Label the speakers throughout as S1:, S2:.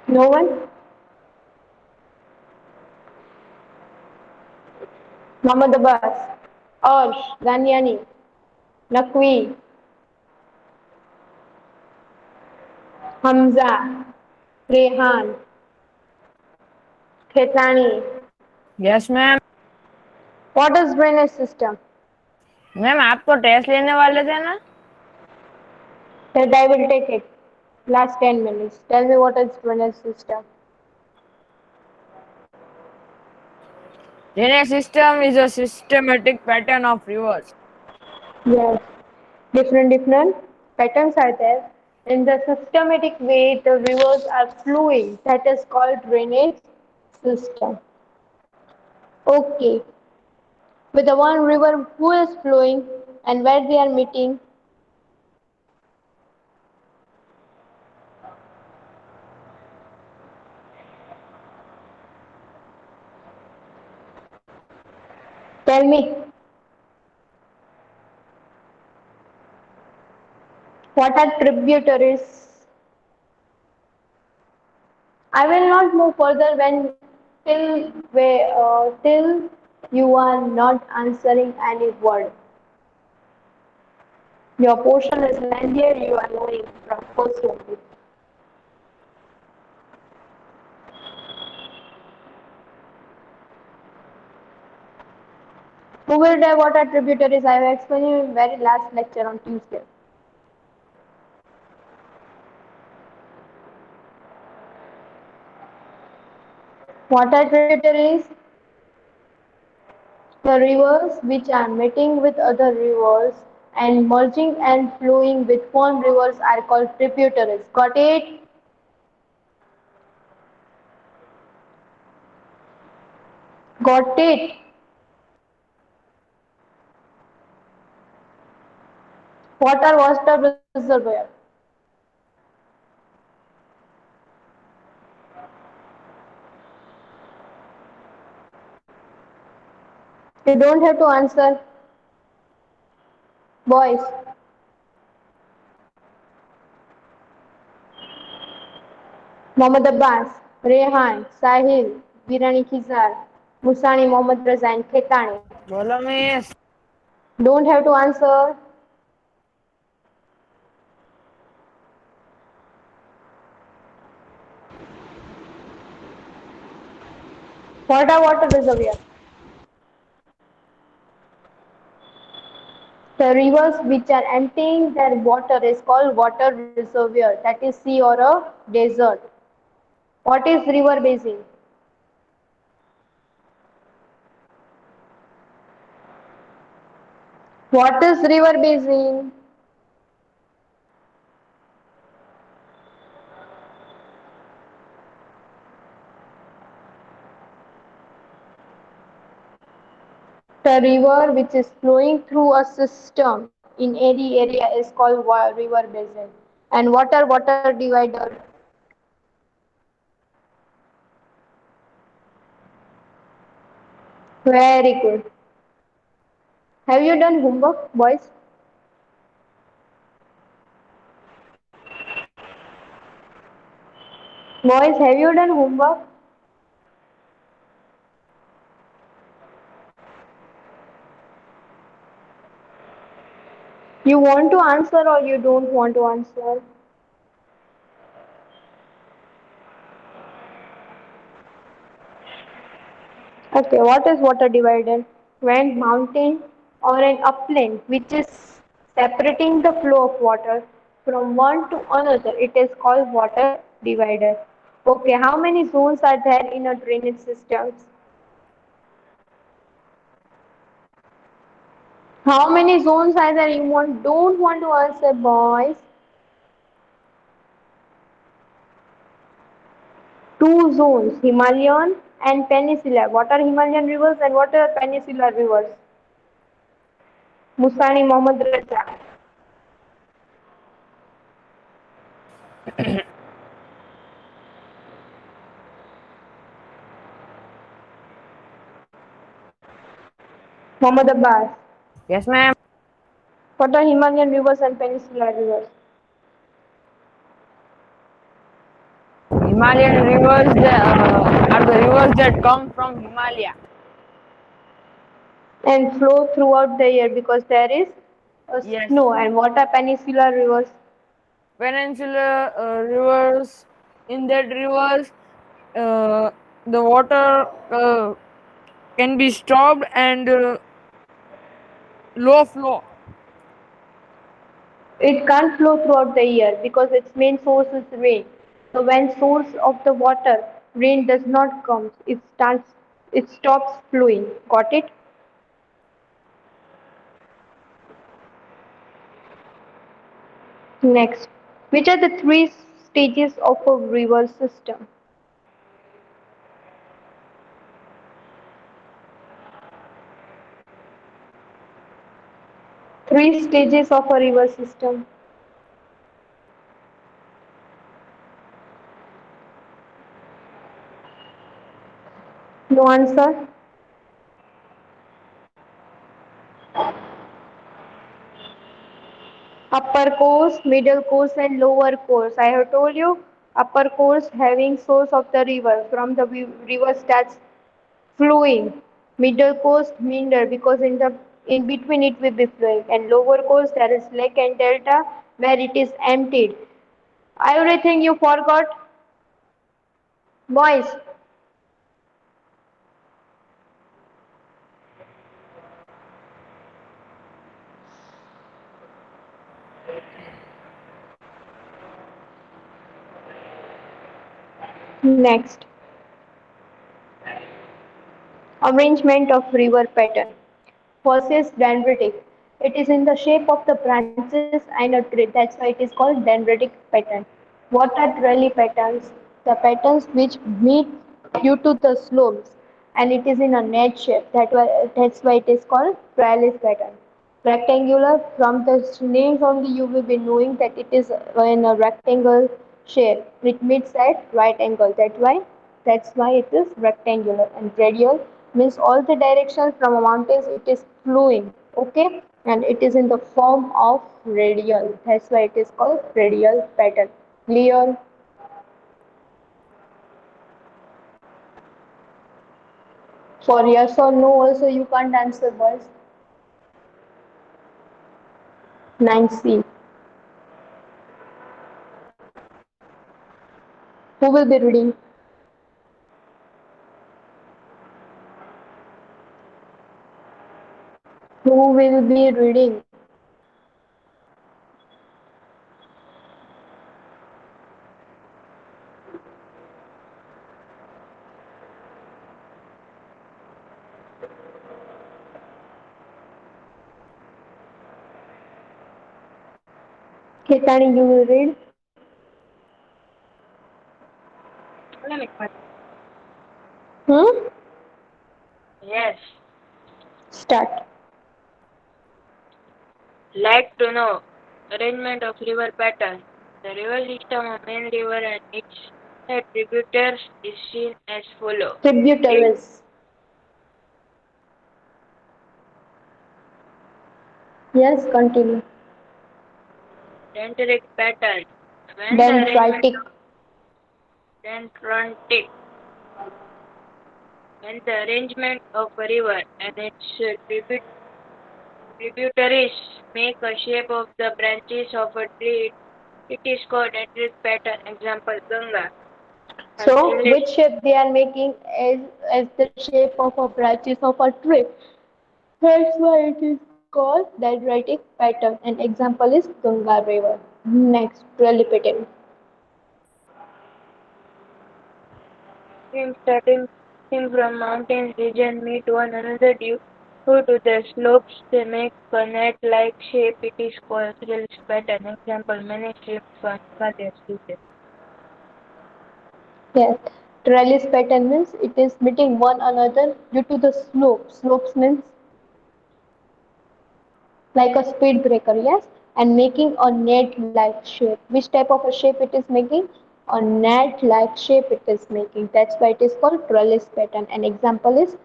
S1: No one? Mohammad Abbas, Arsh, Ganyani, Naqvi, Hamza, Rehan, Khetani.
S2: Yes ma'am.
S1: What is drainage system?
S2: Ma'am आप तो test लेने वाले थे ना।
S1: That I will take it. Last 10 minutes. Tell me what is drainage system.
S2: Drainage system is a systematic pattern of reverse.
S1: Yes. Different patterns are there. In the systematic way, the rivers are flowing. That is called drainage system. Okay. With the one river who is flowing and where they are meeting. Tell me, what are tributaries? I will not move further when till you are not answering any word. Your portion is lengthier. You are knowing from first only. Who will tell what are tributaries? I have explained you in very last lecture on Tuesday. What are tributaries? The rivers which are meeting with other rivers and merging and flowing with one rivers are called tributaries. Got it? Got it? What are water reservoir? You don't have to answer. Boys, Mohammad Abbas, Rehan, Sahil, Virani Khizar, Musani Mohammad Raza and Khetani.
S2: बोलो miss.
S1: Don't have to answer. What are water reservoir? The rivers which are emptying their water is called water reservoir, that is sea or a desert. What is river basin? What is river basin? The river which is flowing through a system in any area is called river basin. And what are water divider? Very good. Have you done homework, boys? Boys, have you done homework? You want to answer or you don't want to answer? Okay, what is water divider? When mountain or an upland which is separating the flow of water from one to another, it is called water divider. Okay, how many zones are there in a drainage system? How many zones are there? Don't want to answer, boys. Two zones, Himalayan and Peninsular. What are Himalayan rivers and what are Peninsular rivers? Musani Mohammad Raza. Mohammad Abbas.
S2: Yes ma'am.
S1: What are Himalayan rivers and Peninsular rivers?
S2: Himalayan rivers are the rivers that come from Himalaya.
S1: and flow throughout the year because there is
S2: Yes.
S1: snow. And what are peninsular rivers?
S2: Peninsular rivers, in that rivers, uh, the water can be stopped and low flow.
S1: It can't flow throughout the year because its main source is rain. So when source of the water, rain does not come, it stops flowing. Got it? Next, which are the three stages of a river system? Three stages of a river system. No answer? Upper course, middle course and lower course. I have told you upper course having source of the river from the river starts flowing. Middle course meander because in between it will be flowing and lower course there is lake and delta where it is emptied. Everything you forgot, boys. Next, arrangement of river pattern. First is dendritic. It is in the shape of the branches and a tree. That's why it is called dendritic pattern. What are trellis patterns? The patterns which meet due to the slopes and it is in a net shape. That's why it is called trellis pattern. Rectangular, from the names only you will be knowing that it is in a rectangle shape. It meets at right angle. That's why it is rectangular. And radial means all the directions from mountains it is flowing. Okay, and it is in the form of radial. That's why it is called radial pattern. Clear? For yes or no also you can't answer, boys. 9C. Who will be reading? Who will be reading? Ketani, you will read. Hmm?
S3: Yes,
S1: Start.
S3: like to know arrangement of river pattern. The river system of main river and its tributaries is seen as follow.
S1: Tributaries. Yes, continue.
S3: Dendritic pattern. When the arrangement
S1: Dendritic.
S3: of dendritic, when the arrangement of a river and its tributaries make a shape of the branches of a tree, it is called dendritic pattern. Example Ganga.
S1: So,
S3: English
S1: which shape they are making as the shape of a branches of a tree. That's why it is called dendritic pattern. An example is Ganga River. Next, repeating.
S3: streams starting from mountains region meet one another due to the slopes they make a net-like shape. It is called trellis pattern. Example: many streams from Himalayas region.
S1: Yes. Trellis pattern means it is meeting one another due to the slope. Slopes means like a speed breaker, yes, and making a net-like shape. Which type of a shape it is making? A net-like shape it is making. That's why it is called trellis pattern. An example is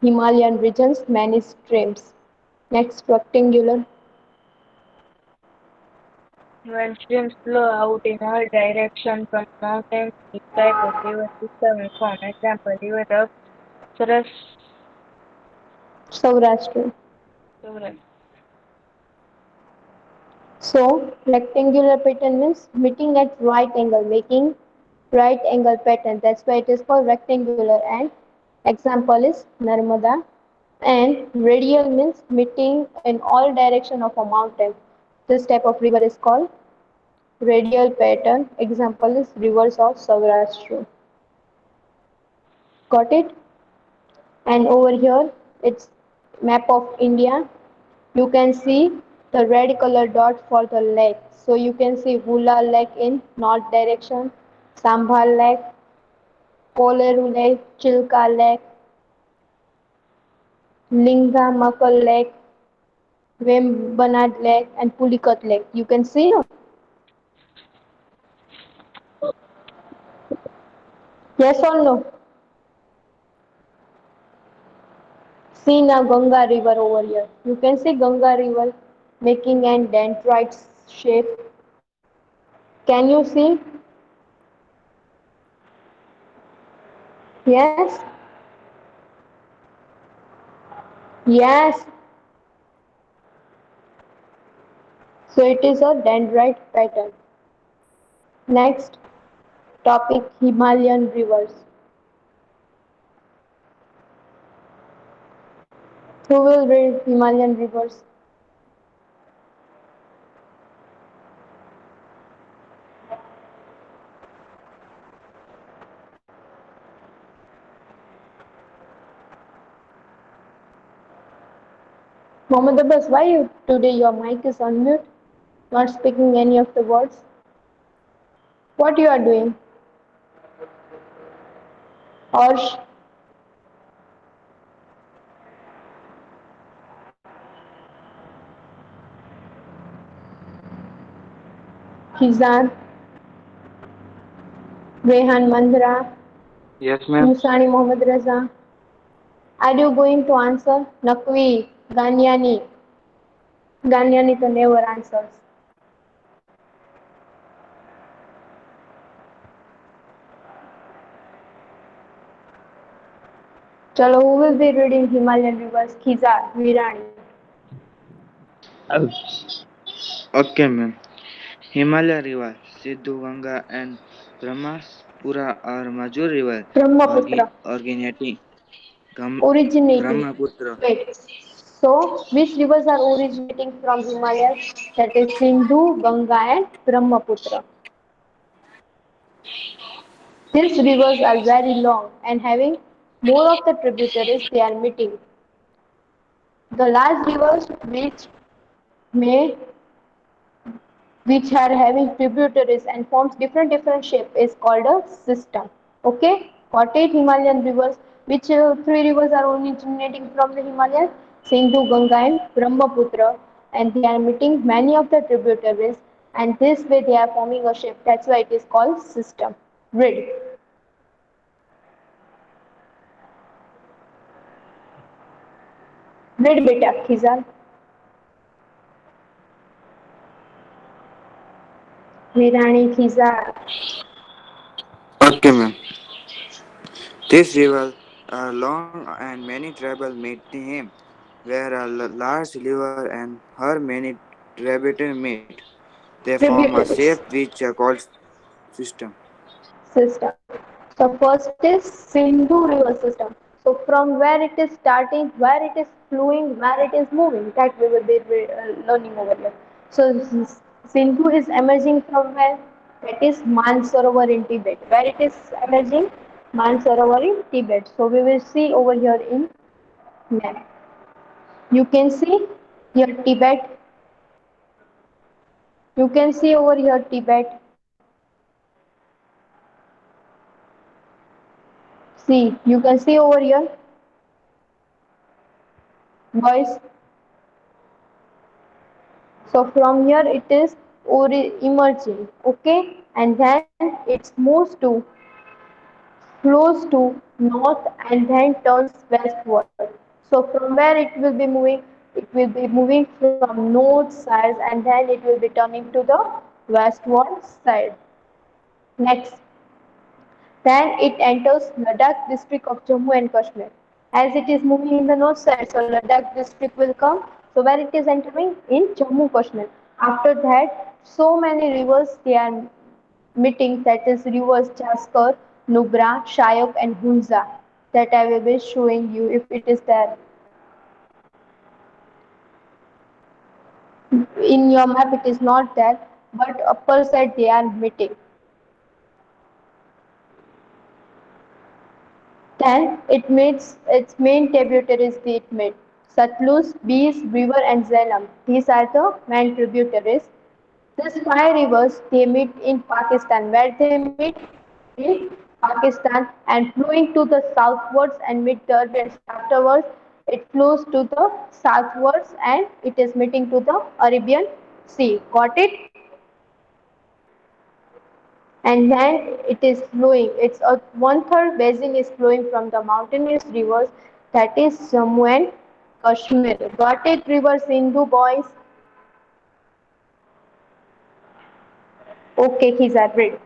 S1: Himalayan regions, many streams. Next, rectangular.
S3: When streams flow out in all directions from mountains, this type of river system is formed. Example, river of
S1: Saurashtra.
S3: Saraswati.
S1: So rectangular pattern means meeting at right angle, making right angle pattern. That's why it is called rectangular. And example is Narmada. And radial means meeting in all direction of a mountain. This type of river is called radial pattern. Example is rivers of Saurashtra. Got it? And over here it's map of India. You can see the red color dot for the lake. So you can see Hula Lake in north direction, Sambhal Lake, Koleru Lake, Chilka Lake, Lingamakal Lake, Vembanad Lake, and Pulikat Lake. You can see no? Yes or no? See now Ganga River over here. You can see Ganga River making an dendrite shape. Can you see? Yes? Yes. So it is a dendrite pattern. Next topic Himalayan rivers. Who will read Himalayan rivers? Mohammed Abbas, why you today your mic is on mute? Not speaking any of the words. What you are doing? Arsh, Khizan, Rehan Mandra,
S4: Yes, ma'am.
S1: Musani Mohammed Raza. Are you going to answer? Nakvi, Ganyani. Ganyani to never answers. Chalo, who will be reading Himalayan rivers? Khizar, Virani.
S2: Uh,
S4: Okay, ma'am. Himalaya River, Sidhu, Ganga, and Brahmaspura are major river
S1: Brahmaputra.
S4: originating
S1: Originating.
S4: Brahmaputra.
S1: Wait. So, which rivers are originating from Himalayas? That is Sindhu, Ganga, and Brahmaputra. These rivers are very long and having more of the tributaries they are meeting. The large rivers may which are having tributaries and forms different shape is called a system. Okay, got it? Himalayan rivers. Which three rivers are originating from the Himalayas? Sindhu, Ganga, and Brahmaputra, and they are meeting many of the tributaries, and this way they are forming a shape. That's why it is called system. Read. Read beta, Khizan. Virani, Khizan.
S4: Okay, ma'am. These rivers are long and many tribal meet him, where a large river and her many tributaries meet. They form a shape
S1: Tributaries.
S4: which are called system.
S1: System. So first is Sindhu river system. So from where it is starting, where it is flowing, where it is moving, that we will be learning over here. So Sindhu is emerging from where? That is Mansarovar in Tibet. Where it is emerging? Mansarovar in Tibet. So we will see over here in map. You can see here Tibet. You can see over here Tibet. See, you can see over here, boys. So from here it is emerging, okay, and then it moves to flows to north and then turns westward. So from where it will be moving from north side and then it will be turning to the westward side. Next, then it enters Ladakh district of Jammu and Kashmir. As it is moving in the north side, so Ladakh district will come. So where it is entering in Jammu Kashmir. After that, so many rivers they are meeting. That is rivers Jaskar, Nubra, Shayok, and Hunza. That I will be showing you if it is there. In your map, it is not there, but upper side they are meeting. Then it meets its main tributaries it meet Satluj, Beas, River and Jhelum. These are the main tributaries. These five rivers they meet in Pakistan. Where they meet? In Pakistan and flowing to the southwards and meet the Arabian Sea. Afterwards, it flows to the southwards and it is meeting to the Arabian Sea. Got it? And then it is flowing. It's a one-third basin is flowing from the mountainous rivers that is Jammu and Kashmir. Got it, River Sindhu boys? Okay, Khizar, read.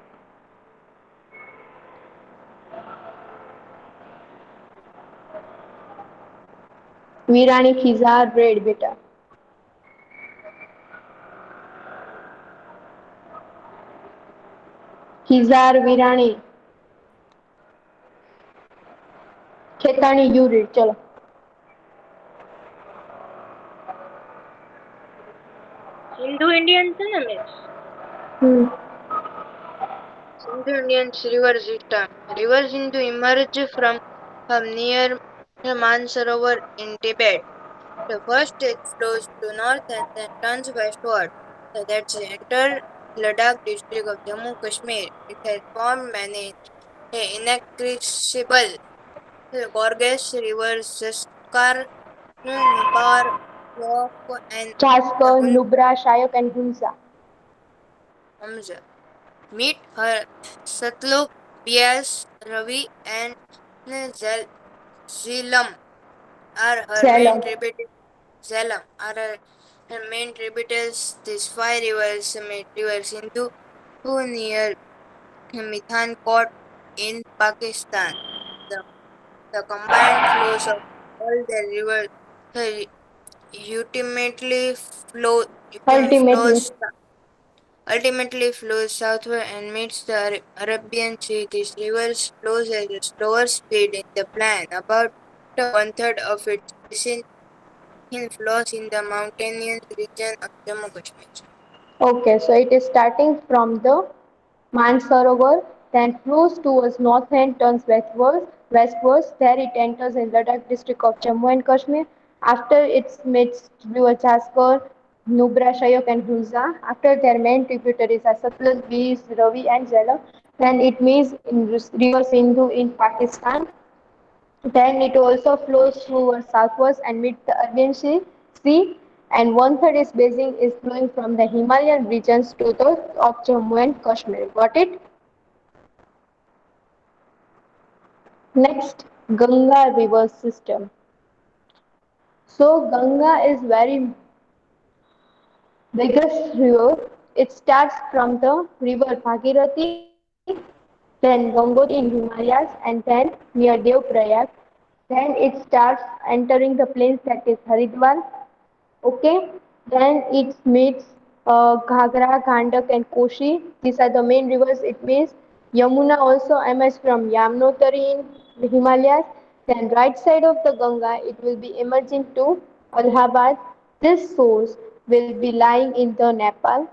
S1: Virani Khizar, read, beta. Khizar, Virani. Khetani, you read. Chalo.
S3: Hindu Indian synonyms.
S1: Hmm.
S3: Sindhu Indian river system. River Sindhu emerged from near Mansarovar in Tibet. The first it flows to north and then turns westward. So that's enter Ladakh district of Jammu Kashmir. It has formed many inaccessible gorges, rivers, Zaskar, Nupar, Yok, and
S1: Chaskar,
S3: the
S1: Nubra, Shayok, and Hunza.
S3: Hunza. Meet her Satluk, Bias, Ravi, and Zelam are her main
S1: Salem.
S3: tributaries. Zelam are her main tributaries. These five rivers meet River Sindhu near Mithankot in Pakistan. The, the combined flows of all the rivers ultimately flow
S1: Ultimately.
S3: ultimately flows southward and meets the Arabian Sea. This river flows at a slower speed in the plain. About one-third of its basin flows in the mountainous region of Jammu Kashmir.
S1: Okay, so it is starting from the Mansarovar, then flows towards north and turns westwards. There it enters in Ladakh district of Jammu and Kashmir. After it meets river Jaskar, Nubra, Shayok and Hunza. After their main tributaries are Satluj, Beas, Ravi and Jhelum. Then it meets in river Sindhu in Pakistan. Then it also flows towards southwards and meets the Arabian Sea, and one-third is basin is flowing from the Himalayan regions to the of Jammu and Kashmir. Got it? Next, Ganga river system. So Ganga is very biggest river. It starts from the river Bhagirathi, then Gangoti in Himalayas, and then near Dev Prayag. Then it starts entering the plains that is Haridwar. Okay, then it meets Ghagra, Gandak, and Koshi. These are the main rivers. It means Yamuna also emerges from Yamnotari in the Himalayas. Then right side of the Ganga, it will be emerging to Allahabad. This source will be lying in the Nepal.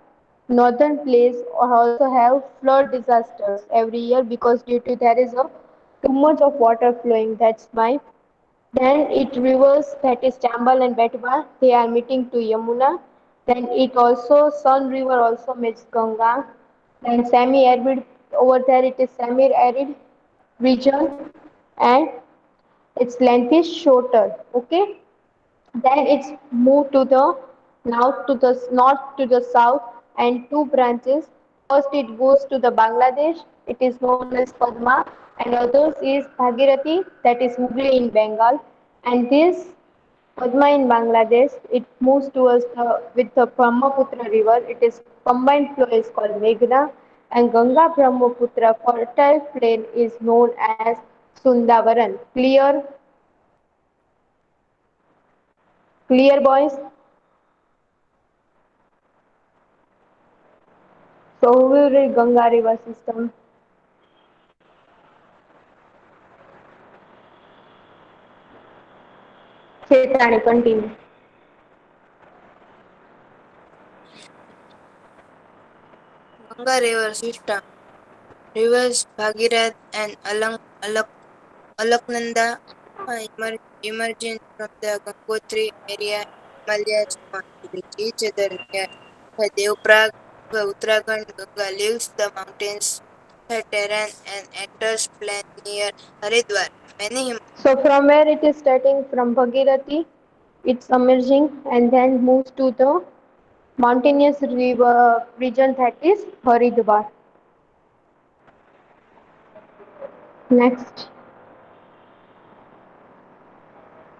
S1: Northern place also have flood disasters every year because due to there is a too much of water flowing. That's why then it rivers that is Chambal and Betwa, they are meeting to Yamuna. Then it also Sun River also meets Ganga. Then semi-arid over there it is semi-arid region and its length is shorter. Okay. Then it's moved to the north to the south and two branches. First it goes to the Bangladesh. It is known as Padma, and others is Bhagirathi that is Hooghly in Bengal. And this Padma in Bangladesh, it moves towards with the Brahmaputra river. It is combined flow is called Meghna, and Ganga Brahmaputra fertile plain is known as Sundavaran. Clear boys. So who will read Ganga river system? Chetani, continue.
S3: Ganga River system. Rivers Bhagirath and Alaknanda emerging from the Gangotri area Himalayas north, with each other near the Devprag, Uttarakhand. Ganga leaves the mountains terrain and enters plain near Haridwar. Many
S1: So from where it is starting from Bhagirathi, it's emerging and then moves to the mountainous river region that is Haridwar. Next.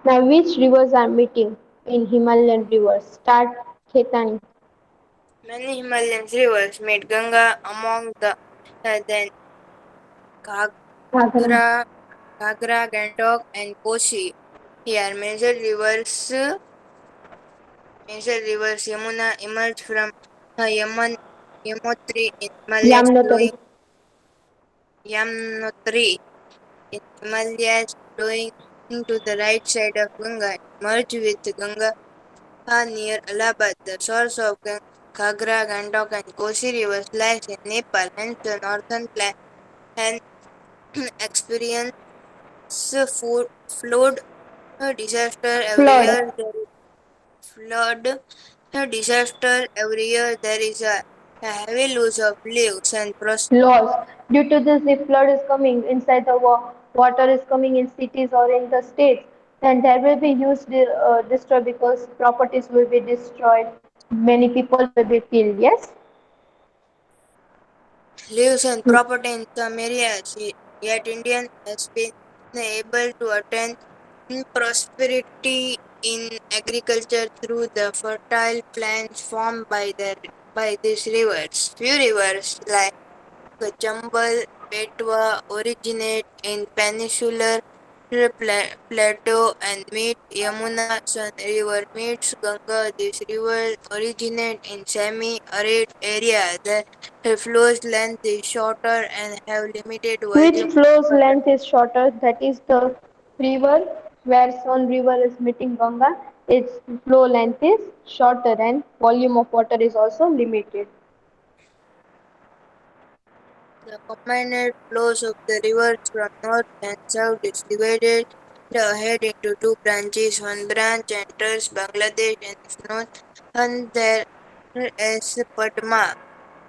S1: Now which rivers are meeting in Himalayan rivers? Start Khetani.
S3: Himalayan rivers meet Ganga among the then
S1: Ghagra.
S3: Ghagra, Gangtok, and Kosi. Here, major rivers Yamuna emerge from Yamutri in Himalayas,
S1: Yamnotari.
S3: flowing Yamnotri in Himalayas, flowing to the right side of Ganga, merge with Ganga near Allahabad. The source of Ghagra, Gandok, and Kosi rivers lies in Nepal, hence the northern plain experience flood disaster every
S1: Flood.
S3: year. Flood disaster every year. There is a heavy loss of lives and
S1: Loss. Due to this, if flood is coming inside the water is coming in cities or in the states, then there will be huge destroy because properties will be destroyed. Many people will be killed. Yes.
S3: lives and property in some areas. Yet India has been able to attain prosperity in agriculture through the fertile plains formed by these rivers. Few rivers like the Chambal Betwa originate in peninsular plateau and meet Yamuna Son River meets Ganga. These rivers originate in semi-arid area. The flow's length is shorter and have limited
S1: Which
S3: volume of
S1: flow's
S3: water.
S1: length is shorter? That is the river where Son River is meeting Ganga. Its flow length is shorter and volume of water is also limited.
S3: The combined flows of the rivers from north and south is divided ahead into two branches. One branch enters Bangladesh and is known there as Padma.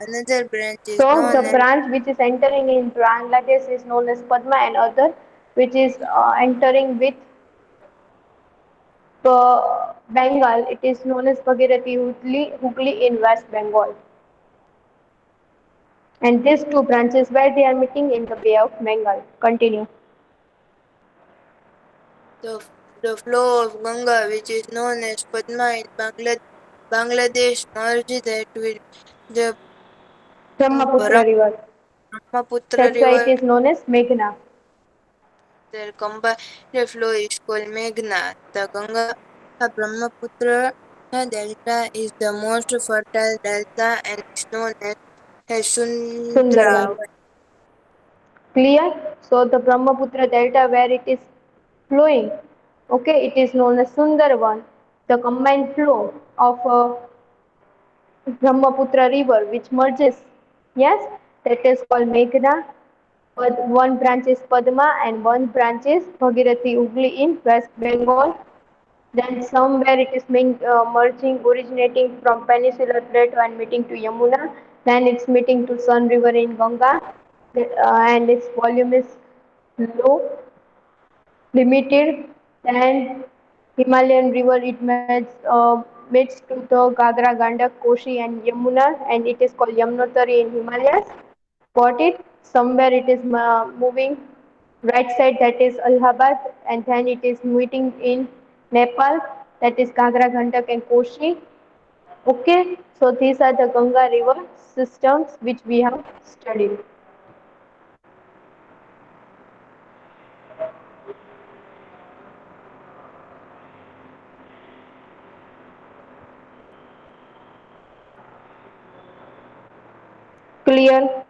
S3: Another branch is
S1: So the
S3: known as
S1: branch which is entering in Bangladesh is known as Padma, and other which is entering with Bengal, it is known as Bhagirathi Hooghly in West Bengal. And these two branches where they are meeting in the Bay of Bengal. Continue.
S3: the, the flow of Ganga, which is known as Padma in Bangladesh, merged that with the
S1: Brahmaputra river.
S3: Brahmaputra
S1: That's why
S3: river.
S1: it is known as Meghna.
S3: Their combined flow is called Meghna. The Ganga Brahmaputra delta is the most fertile delta and is known as
S1: Sundarban.
S3: Sundravan.
S1: Clear? So the Brahmaputra delta where it is flowing, okay, it is known as Sundarban. The combined flow of Brahmaputra river which merges, yes, that is called Meghna. But one branch is Padma and one branch is Bhagirathi Hooghly in West Bengal. Then somewhere it is merging, originating from Peninsular Plateau and meeting to Yamuna. Then it's meeting to Sun River in Ganga, and its volume is low, limited. Then Himalayan river it meets to the Gagra, Gandak, Koshi and Yamuna, and it is called Yamnotari in Himalayas. Got it? Somewhere it is moving right side, that is Allahabad, and then it is meeting in Nepal. that is Gagra, Ghandak, and Koshi. Okay, so these are the Ganga river systems which we have studied. Clear?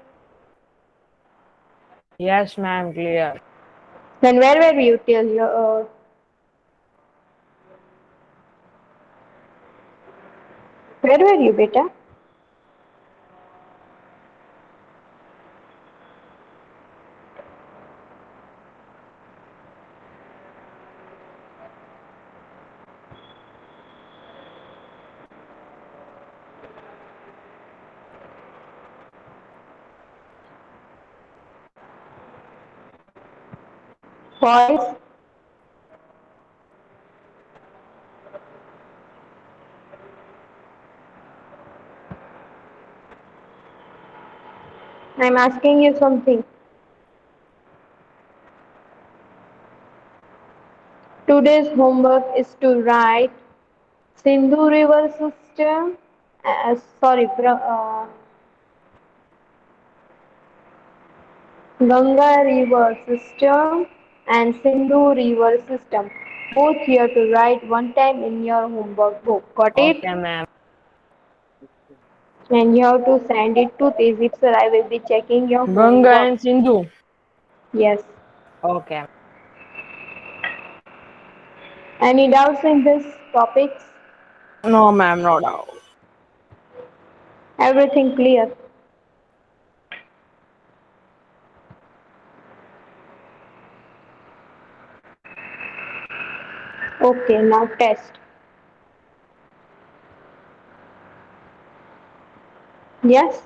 S2: Yes, ma'am, clear.
S1: Then where were you till where were you, beta? Boys, I'm asking you something. Today's homework is to write Sindhu River system. Sorry, Ganga River system and Sindhu River system. Both here to write one time in your homework book. Got it?
S2: Okay, ma'am.
S1: And you have to send it to Tezip sir. I will be checking your
S2: Ganga
S1: homework.
S2: and Sindhu.
S1: Yes.
S2: Okay.
S1: Any doubts in this topics?
S2: No, ma'am, no doubt.
S1: Everything clear? Okay, now test. Yes?